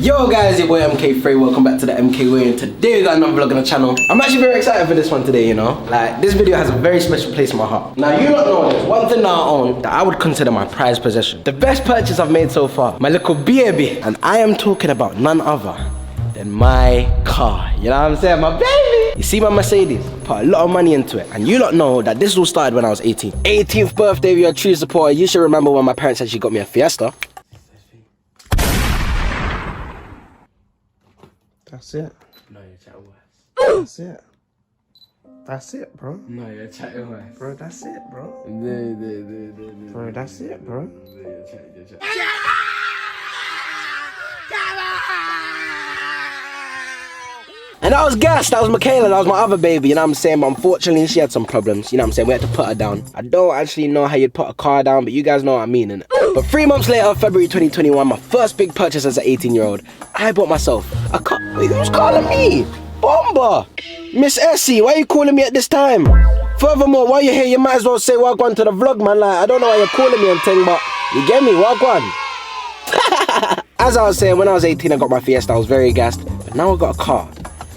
Yo guys, your boy Mkfray, welcome back to the MK Way, and today we got another vlog on the channel. I'm actually very excited for this one today, you know. Like, this video has a very special place in my heart. Now, you don't know this, one thing that I own that I would consider my prized possession. The best purchase I've made so far, my little baby. And I am talking about none other than my car. You know what I'm saying? My baby. You see my Mercedes? Put a lot of money into it. And you lot know that this all started when I was 18. 18th birthday, you're a true supporter. You should remember when my parents actually got me a Fiesta. That's it. No, you're chatting worse. That's it. That's it, bro. No, you're chatting worse. Bro, that's it, bro. No. Bro, that's it, bro. You're chatting. And that was Gas, that was Michaela, that was my other baby, you know what I'm saying? But unfortunately, she had some problems, you know what I'm saying? We had to put her down. I don't actually know how you'd put a car down, but you guys know what I mean, innit? But 3 months later, February 2021, my first big purchase as an 18-year-old, I bought myself a car. Wait, who's calling me? Bomba! Miss Essie, why are you calling me at this time? Furthermore, while you're here, you might as well say welcome to the vlog, man. Like, I don't know why you're calling me and thing, but you get me, welcome. As I was saying, when I was 18, I got my Fiesta. I was very gassed, but now I got a car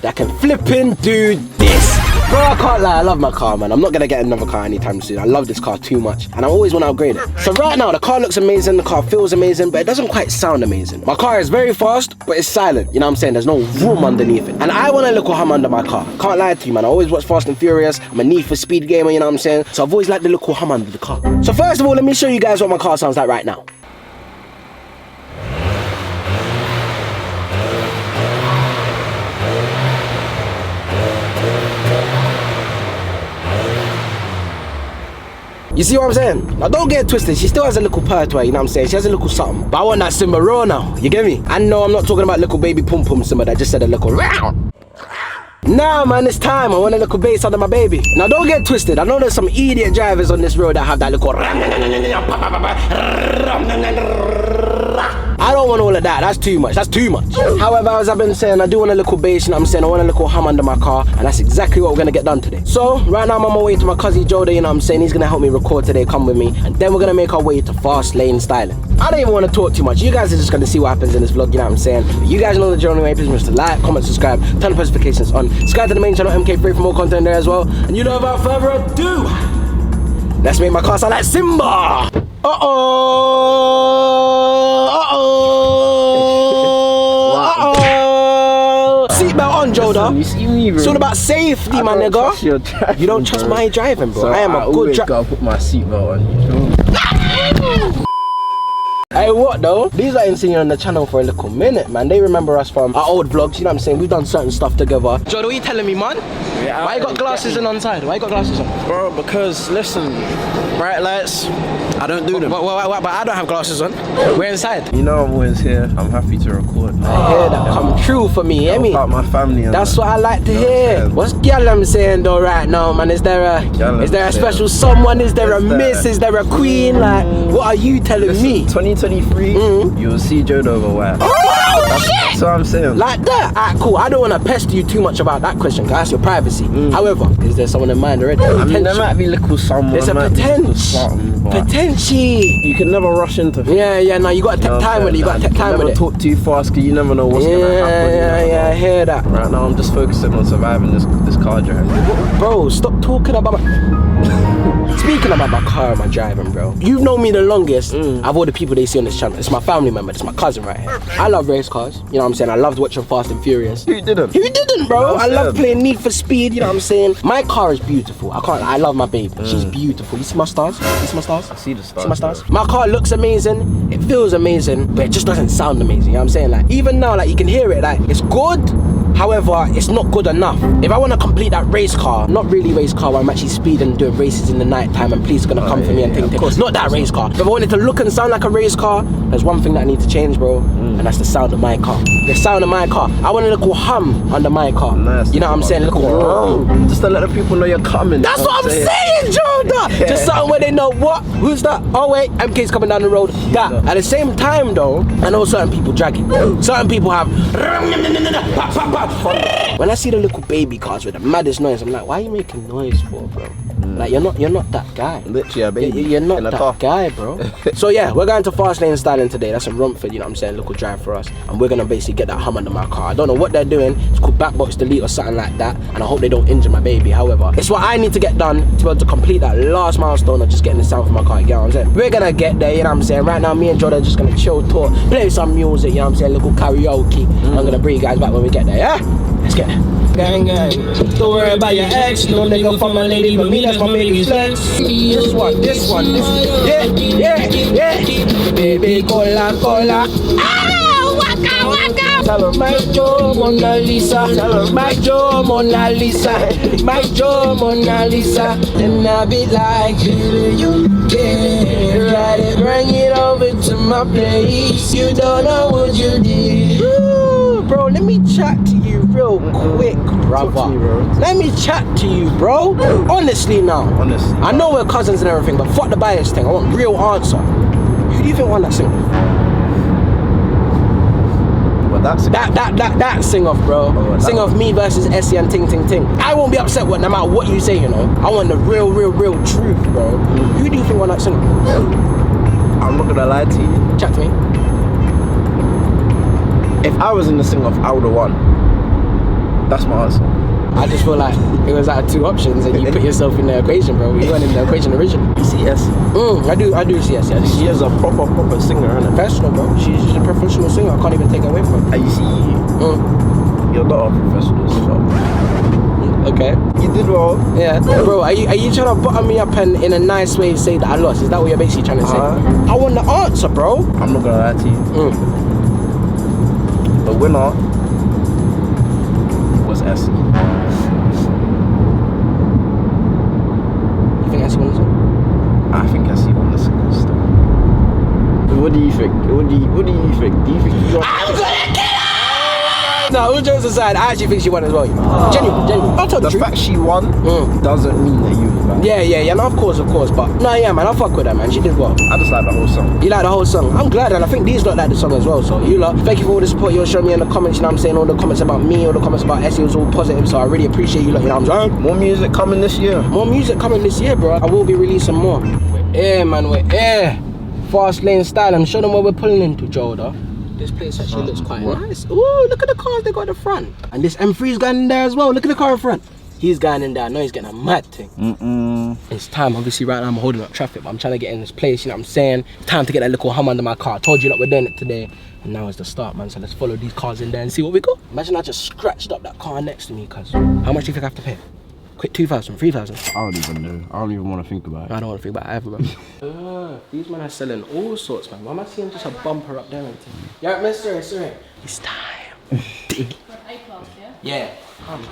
that can flippin' do this. Bro, I can't lie, I love my car, man. I'm not gonna get another car anytime soon. I love this car too much, and I always want to upgrade it. So right now, the car looks amazing, the car feels amazing, but it doesn't quite sound amazing. My car is very fast, but it's silent. You know what I'm saying? There's no room underneath it. And I want a little hum under my car. Can't lie to you, man. I always watch Fast and Furious. I'm a Need for Speed gamer, you know what I'm saying? So I've always liked the little hum under the car. So first of all, let me show you guys what my car sounds like right now. You see what I'm saying? Now don't get it twisted, she still has a little purr to her, you know what I'm saying? She has a little something. But I want that Simba raw now, you get me? And no, I'm not talking about little baby pum pum Simba that just said a little row. Nah man, it's time. I want a little bass under my baby. Now don't get it twisted, I know there's some idiot drivers on this road that have that little I don't want all of that, that's too much, However, as I've been saying, I do want a little bass, you know what I'm saying? I want a little hum under my car, and that's exactly what we're gonna get done today. So, right now I'm on my way to my cousin Joda, you know what I'm saying? He's gonna help me record today, come with me, and then we're gonna make our way to fast lane styling. I don't even want to talk too much, you guys are just gonna see what happens in this vlog, you know what I'm saying? But you guys know the journey way, please remember to like, comment, subscribe, turn the notifications on, subscribe to the main channel Mkfray for more content there as well, and you know, without further ado, let's make my car sound like Simba! Seatbelt on, Joda. You see me, bro. It's all about safety, my nigga. You don't trust my driving, bro. So I am a good driver. Gotta put my seatbelt on, you know? Hey, what though? These are seen on the channel for a little minute, man. They remember us from our old vlogs, you know what I'm saying? We've done certain stuff together. Joda, what are you telling me, man? Yeah, why you got glasses on side? Why you got glasses on? Bro, because, listen, bright lights, I don't do them. But I don't have glasses on. We're inside. You know I'm always here. I'm happy to record. I hear that come true for me, hear me? About my family. That's what I like to hear. What's Gyallam saying though right now, man? Is there a special someone? Is there a miss? Is there a queen? Like, what are you telling me? 2023, you'll see Joda over white. That's what I'm saying. Like that? Alright, cool. I don't want to pester you too much about that question, because that's your privacy. However, is there someone in mind already? I mean, there might be little someone. There's a potential. You can never rush into things. Yeah, no, you gotta take time with it. You gotta take time with it. Never talk too fast, because you never know what's gonna happen. Yeah, I hear that. Right now, I'm just focusing on surviving this car drive. Bro, stop talking about Speaking about my car and my driving, bro. You've known me the longest of all the people they see on this channel. It's my family member, it's my cousin right here. I love race cars, you know what I'm saying? I loved watching Fast and Furious. Who didn't? Who didn't, bro? I love playing Need for Speed, you know what I'm saying? My car is beautiful. I love my baby. She's beautiful. You see my stars? You see my stars? I see the stars. See my stars? My car looks amazing, it feels amazing, but it just doesn't sound amazing, you know what I'm saying? Like, even now, like, you can hear it, like, it's good. However, it's not good enough. If I want to complete that race car, not really race car where I'm actually speeding, doing races in the night time and police are gonna come for me and things. Not that race car. If I want it to look and sound like a race car, there's one thing that I need to change, bro, and that's the sound of my car. The sound of my car. I want a little hum under my car. Nice. You know what I'm saying? Just to let the people know you're coming. That's what I'm saying, Joda. Yeah. Just something where they know what? Who's that? Oh wait, MK's coming down the road. That. At the same time though, I know certain people drag it. Certain people have when I see the little baby cars with the maddest noise, I'm like, why are you making noise for, bro? Like you're not that guy. Literally a baby. You're not in a that car. guy, bro. So yeah, we're going to fast lane styling today. That's in Romford, you know what I'm saying? Little drive for us. And we're gonna basically get that hum under my car. I don't know what they're doing. It's called backbox delete or something like that. And I hope they don't injure my baby. However, it's what I need to get done to be able to complete that last milestone of just getting the sound for my car. You know what I'm saying? We're gonna get there, you know what I'm saying? Right now, me and Jordan are just gonna chill, talk, play some music, you know what I'm saying? Little karaoke. I'm gonna bring you guys back when we get there, yeah? Let's get there. Gang, gang. Don't worry about your ex. No nigga for my lady, but me, that's my baby's flex. This one. Yeah. Baby, cola. Ah, waka. Tell her, my Joe, Mona Lisa. Tell her, my Joe, Mona Lisa. My Joe, Mona Lisa. And I be like, baby, you get ride it, bring it over to my place. You don't know what you did. Ooh, bro, let me chat to you real quick, brother. Let me chat to you, bro. Honestly now. Honestly. I know we're cousins and everything, but fuck the bias thing. I want real answer. Who do you think won that sing-off? Well, that sing-off, bro. Oh, sing-off me versus Essie and Ting Ting Ting. I won't be upset with no matter what you say, you know. I want the real truth, bro. Who do you think won that sing-off? I'm not gonna lie to you. Chat to me. If I was in the sing-off, I would've won. That's my answer. I just feel like it was out of two options and you put yourself in the equation, bro. You weren't in the equation originally. You see Essie? I do see Essie. She is a proper singer, isn't it? Professional, bro. She's a professional singer. I can't even take her away from her. And you see, you're not a professional singer. Okay. You did well. Yeah. Bro, are you trying to butter me up and in a nice way say that I lost? Is that what you're basically trying to say? I want the answer, bro. I'm not gonna lie to you. The winner was Essie. You think Essie won the song? I think Essie won the singles still. What do you think? What do you think? Do you think you got... I'm gonna get her! No, all jokes aside, I actually think she won as well. Genuine. I'll tell the truth. fact she won doesn't mean that you was bad. Yeah, no, of course, but no, yeah, man, I fuck with her, man. She did well. I just like the whole song. You like the whole song? I'm glad, and I think these lot like the song as well. So you lot, thank you for all the support you're showing me in the comments. You know what I'm saying? All the comments about me, all the comments about Essie was all positive. So I really appreciate you lot. You know what I'm saying? More music coming this year. More music coming this year, bro. I will be releasing more. We're here, man. We're here. Fast lane style. And show them where we're pulling into, Joda. This place actually looks quite nice. Ooh, look at the cars they got at the front. And this M3's going in there as well. Look at the car in front. He's going in there. I know he's getting a mad thing. It's time. Obviously, right now I'm holding up traffic, but I'm trying to get in this place. You know what I'm saying? It's time to get that little hum under my car. I told you that we're doing it today. And now is the start, man. So let's follow these cars in there and see what we got. Imagine I just scratched up that car next to me, cuz. How much do you think I have to pay? Quick, 2,000, 3,000. I don't even know. I don't even want to think about it. I don't want to think about it either, bro. These men are selling all sorts, man. Why am I seeing just a bumper up there? Yeah, mister, sorry. It's time. A-class, yeah? Yeah. Come.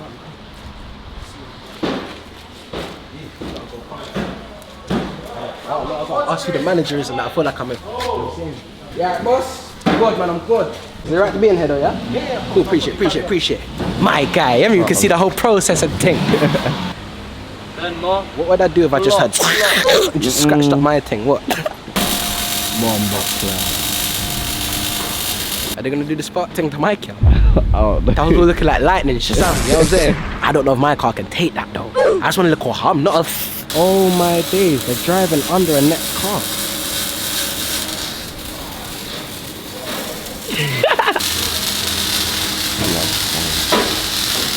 I'll ask who the manager is and that. I feel like I'm in. Yeah, boss. I'm good, man. I'm good. Is it right to be in here, though, yeah? Yeah. Cool. Appreciate. My guy. I mean, you can see the whole process of the thing. What would I do if I just had just scratched up my thing? What? Are they gonna do the spark thing to my car? Oh, that was all looking like lightning. You know what I'm saying? I don't know if my car can take that though. I just want to look for hum, not a. Oh my days! They're driving under a next car.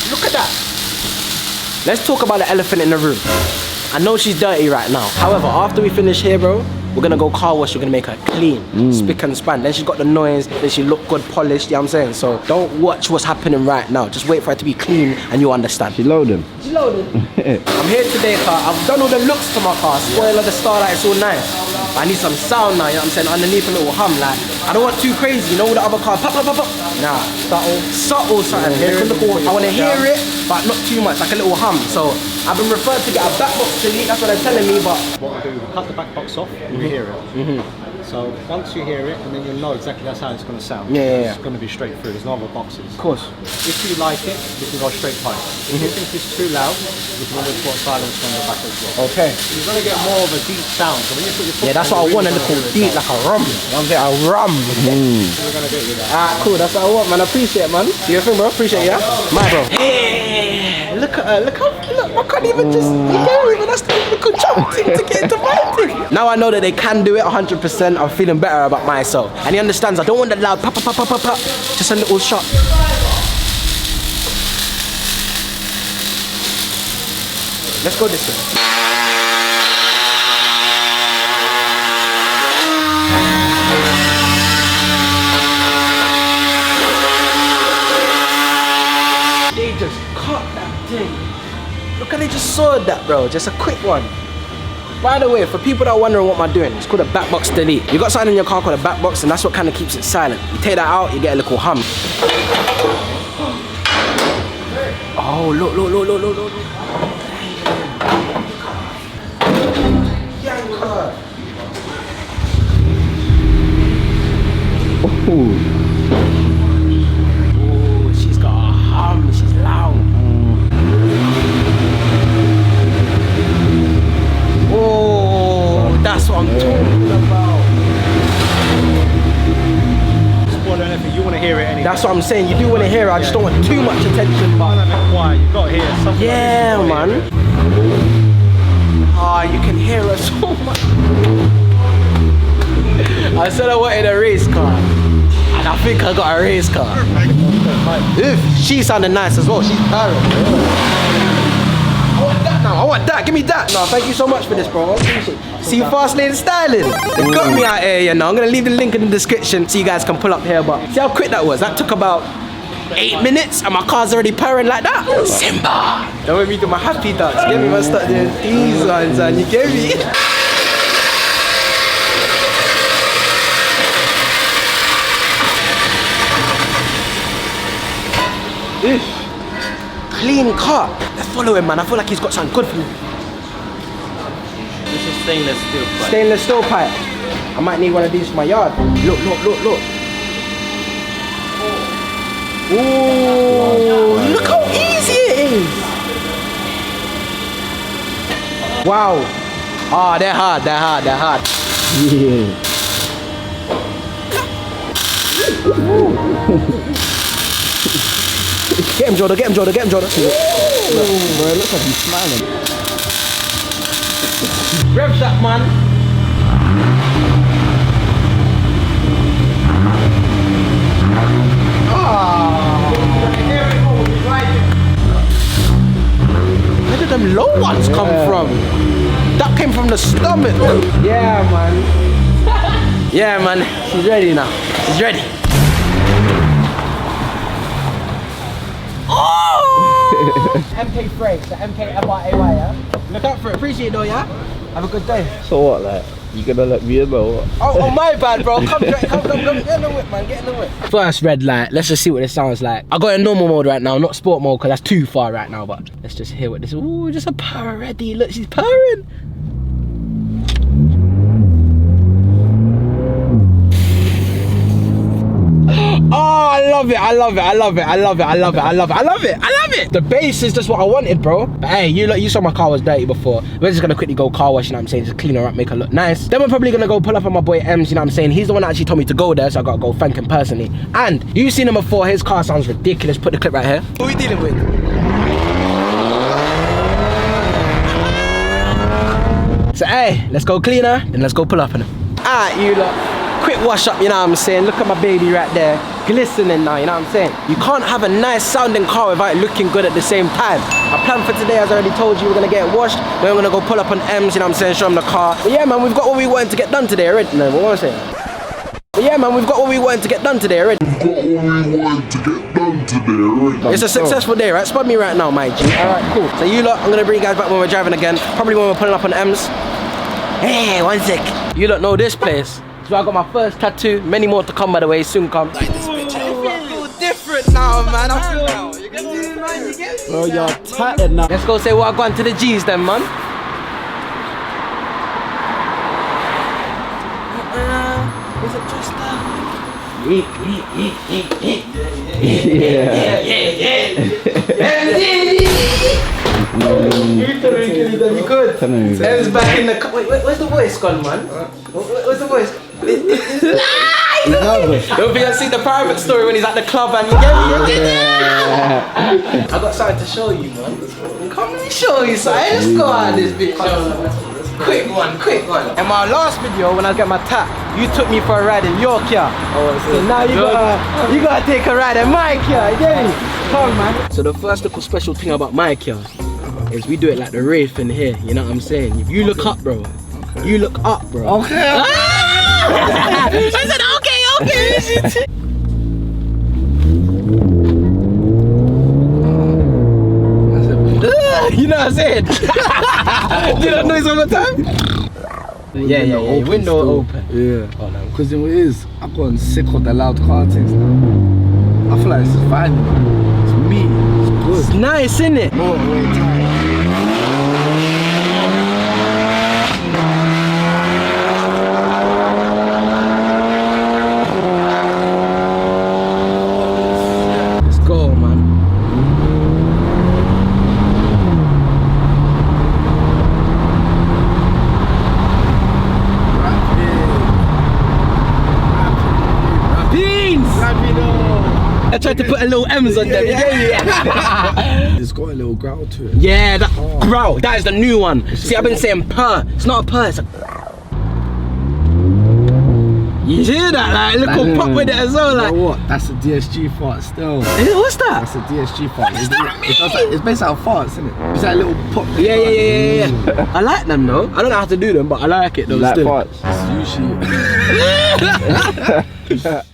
Look at that. Let's talk about the elephant in the room. I know she's dirty right now. However, after we finish here, bro, we're gonna go car wash. We're gonna make her clean, spick and span. Then she's got the noise. Then she look good, polished. You know what I'm saying? So don't watch what's happening right now. Just wait for her to be clean, and you'll understand. She loading. She's loading. I'm here today, car. I've done all the looks to my car. Spoiler, the starlight, it's all nice. I need some sound now. You know what I'm saying? Underneath a little hum, like I don't want too crazy. You know, with the other car, pop. Nah, subtle something. I want to hear it, but not too much. Like a little hum. So I've been referred to get a back box delete. That's what they're telling me, but. What we do, we cut the back box off and you hear it. So once you hear it, and then you'll know exactly that's how it's going to sound. Yeah. It's going to be straight through. There's no other boxes. Of course. If you like it, you can go straight pipe. If you think it's too loud, you can always put silence on the back as well. Okay. You're going to get more of a deep sound. So when you put your foot That's what I want. A little deep, like a rum. You know what I'm saying? A rum. We're going to get you that. Alright, cool. That's what I want, man. I appreciate it, man. Do you think, bro? Appreciate it, yeah? My bro. Hey, look at her. Look. I can't even just, you can't even, that's the difficult jump thing to get into my thing. Now I know that they can do it 100%, I'm feeling better about myself. And he understands, I don't want the loud pop, pop, pop, pop, pop, pop. Just a little shot. Let's go this way. They just caught that thing. Look how they just sawed that, bro. Just a quick one. By the way, for people that are wondering what am I doing, it's called a back box delete. You got something in your car called a back box, and that's what kind of keeps it silent. You take that out, you get a little hum. Oh, look, look, look, look, look, look. Ooh. Oh, she's got a hum, she's loud. Oh, that's what I'm talking about. Spoiler anything, you want to hear it anyway. That's what I'm saying, you do want to hear it, I just don't want too much attention. But a bit quiet, you've got to hear something. Yeah, like man. Ah, you can hear her so much. I said I wanted a race car, and I think I got a race car. If she sounded nice as well, she's purring. I want that now, I want that, give me that. No, thank you so much for this, bro. I appreciate it. See Fast Lane Styling. They got me out here, you know. I'm gonna leave the link in the description so you guys can pull up here, but see how quick that was? That took about 8 minutes and my car's already purring like that. Simba! Don't make me do my happy dance. Get me, man, start doing these ones, and you get me? Clean car. Let's follow him, man. I feel like he's got something good for me. This is stainless steel pipe. Stainless steel pipe. I might need one of these for my yard. Look, look, look, look. Ooh, look how easy it is. Wow. Ah, they're hard, they're hard, they're hard. Yeah. Get him, Jordan, get him, Jordan, get him, Jordan. Bro, it looks like he's smiling. Rev that, man. Where did them low ones come from? That came from the stomach. Yeah, man. Yeah, man. She's ready now. She's ready. Oh! Mkfray, so Mkfray, yeah? Look out for it. Appreciate it though, yeah? Have a good day. So what, like, you gonna let me in or what? Oh, my bad, bro. Come, get in the whip, man. Get in the whip. First red light. Let's just see what this sounds like. I got it in normal mode right now, not sport mode, because that's too far right now. But let's just hear what this is. Ooh, just a purr ready. Look, she's purring. Oh, I love it. I love it. I love it. I love it. I love it. I love it. I love it. I love it. The base is just what I wanted, bro. But hey, you saw my car was dirty before. We're just gonna quickly go car wash, you know what I'm saying? Just clean her up, make her look nice. Then we're probably gonna go pull up on my boy Ems, you know what I'm saying? He's the one that actually told me to go there, so I gotta go thank him personally. And you've seen him before, his car sounds ridiculous. Put the clip right here. Who are we dealing with? So hey, let's go clean her, and let's go pull up on him. Alright, you lot. Quick wash up, you know what I'm saying? Look at my baby right there, glistening now, you know what I'm saying? You can't have a nice sounding car without it looking good at the same time. My plan for today, as I already told you, we're gonna get it washed, then we're gonna go pull up on Ems, you know what I'm saying, show him the car. But yeah, man, we've got what we wanted to get done today already. No, what was I saying? But yeah, man, we've got what we wanted to get done today already. It's a successful day, right? Spot me right now, my G. Alright, cool. So you lot, I'm gonna bring you guys back when we're driving again, probably when we're pulling up on Ems. Hey, one sec. You lot know this place. So I got my first tattoo, many more to come by the way, soon come. Like this bitch. I feel different now, man. I feel now. You get me, man? You get me? Bro, you're tatted now. Let's go say what I've gone to the G's then, man. Is it just that? You good? Ems back in the car. Wait, where's the voice gone, man? Where's the voice? Don't think I see the private story when he's at the club and you get me. I got something to show you, man. Come let me show you something. Let's go on this bitch. Quick one. In my last video, when I got my tap, you took me for a ride in your car. So now you gotta take a ride in my car. You get me? Come on, man. So the first little special thing about my car is we do it like the Wraith in here. You know what I'm saying? If you look up, bro. You look up, bro. Okay. I said okay. You know what I'm saying? Do that noise all the time? Yeah. Window open. Yeah. Oh no. Because it is. I've gotten sick of the loud car things now. I feel like it's fine. It's me. It's good. It's nice, isn't it? Motorway time. Let's go, man. Beans! I tried to put a little M's on them. It's got a little growl to it. Yeah, that growl. That is the new one. See, I've been saying purr. It's not a purr. It's a. You hear that? Like, little pop with it as well. Like, You know what? That's a DSG fart still. what's that? That's a DSG fart. It does like, it's basically how farts, isn't it? It's like a little pop. Yeah. I like them though. I don't know how to do them, but I like it though. Like still. farts. It's usually.